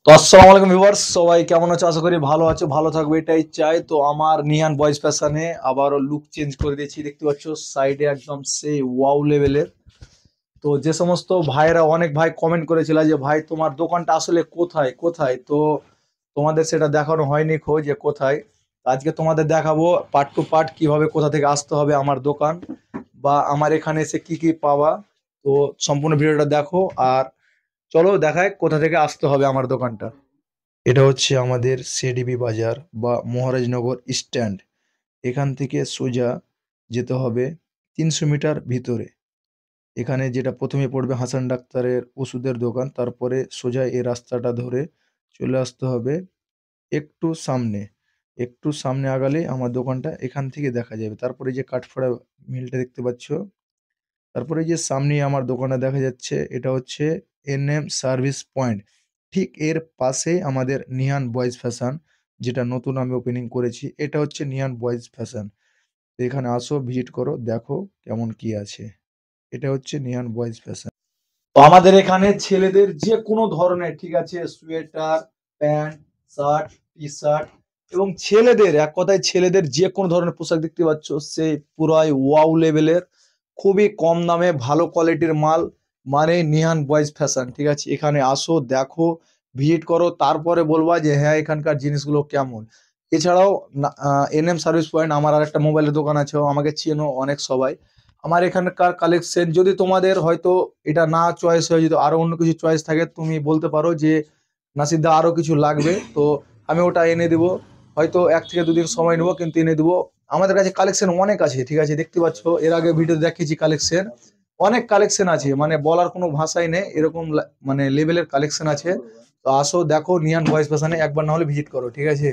তো আসসালামু আলাইকুম ভিউয়ার্স, সবাই কেমন আছো? আশা করি ভালো আছো, ভালো থাকবে এটাই চাই। তো আমার নিহান বয়েজ ফ্যাশনে আবারও লুক চেঞ্জ করে দিয়েছি, দেখতে পাচ্ছ সাইডে একদম সেই ওয়াও লেভেলের। তো যে সমস্ত ভাইরা, অনেক ভাই কমেন্ট করেছিল যে ভাই তোমার দোকানটা আসলে কোথায় কোথায়, তো তোমাদের সেটা দেখানো হয়নি খোঁজ যে কোথায়। আজকে তোমাদের দেখাবো পার্ট টু পার্ট কিভাবে কোথা থেকে আসতে হবে আমার দোকান, বা আমার এখানে এসে কি কি পাওয়া। তো সম্পূর্ণ ভিডিওটা দেখো, আর চলো দেখায় কোথা থেকে আসতে হবে আমার দোকানটা। এটা হচ্ছে আমাদের সিডিবি বাজার বা মহারাজনগর স্ট্যান্ড। এখান থেকে সোজা যেতে হবে 300 মিটার ভিতরে। এখানে যেটা প্রথমে পড়বে হাসান ডাক্তারের ওষুধের দোকান, তারপরে সোজা এই রাস্তাটা ধরে চলে আসতে হবে একটু সামনে। একটু সামনে আগালে আমার দোকানটা এখান থেকে দেখা যাবে। তারপরে যে কাঠফোড়া মিলটা দেখতে পাচ্ছ, তারপরে যে সামনেই আমার দোকানটা দেখা যাচ্ছে, এটা হচ্ছে এনএম সার্ভিস পয়েন্ট। ঠিক এর পাশেই আমাদের নিহান বয়েজ ফ্যাশন, যেটা নতুন আমি ওপেনিং করেছি। এটা হচ্ছে নিহান বয়েজ ফ্যাশন। তো এখানে আসো, ভিজিট করো, দেখো কেমন কি আছে। এটা হচ্ছে নিহান বয়েজ ফ্যাশন। তো আমাদের এখানে ছেলেদের যে কোনো ধরনের, ঠিক আছে, sweater, pant, shirt, T shirt, এবং ছেলেদের এক কথায় ছেলেদের যে কোনো ধরনের পোশাক দেখতে পাচ্ছ, সে পুরাই ওয়াও লেভেলের, খুবই কম দামে ভালো কোয়ালিটির মাল। মানে নিহান বয়েজ ফ্যাশন, ঠিক আছে, এখানে আসো, দেখো, ভিজিট করো, তারপরে বলবা যে হ্যাঁ এখানকার জিনিসগুলো কেমন। এছাড়াও এনএম সার্ভিস পয়েন্ট আমার আর একটা মোবাইলের দোকান আছে, আমাকে চেনো অনেক সবাই। আমার এখানকার কালেকশন যদি তোমাদের হয়তো এটা না চয়েস হয়, যদি আরো অন্য কিছু চয়েস থাকে, তুমি বলতে পারো যে নাসিরদা আরো কিছু লাগবে, তো আমি ওটা এনে দিব। হয়তো 1 থেকে 2 দিন সময় নেবো, কিন্তু এনে দিব। আমাদের কাছে কালেকশন অনেক আছে, ঠিক আছে, দেখতে পাচ্ছ, এর আগে ভিডিও দেখিয়েছি কালেকশন, অনেক কালেকশন আছে, মানে বলার কোনো ভাষাই নেই, এরকম মানে লেভেলের কালেকশন আছে। তো আসো, দেখো নিয়ান ভয়েস ফ্যাশনে একবার না হলে ভিজিট করো, ঠিক আছে।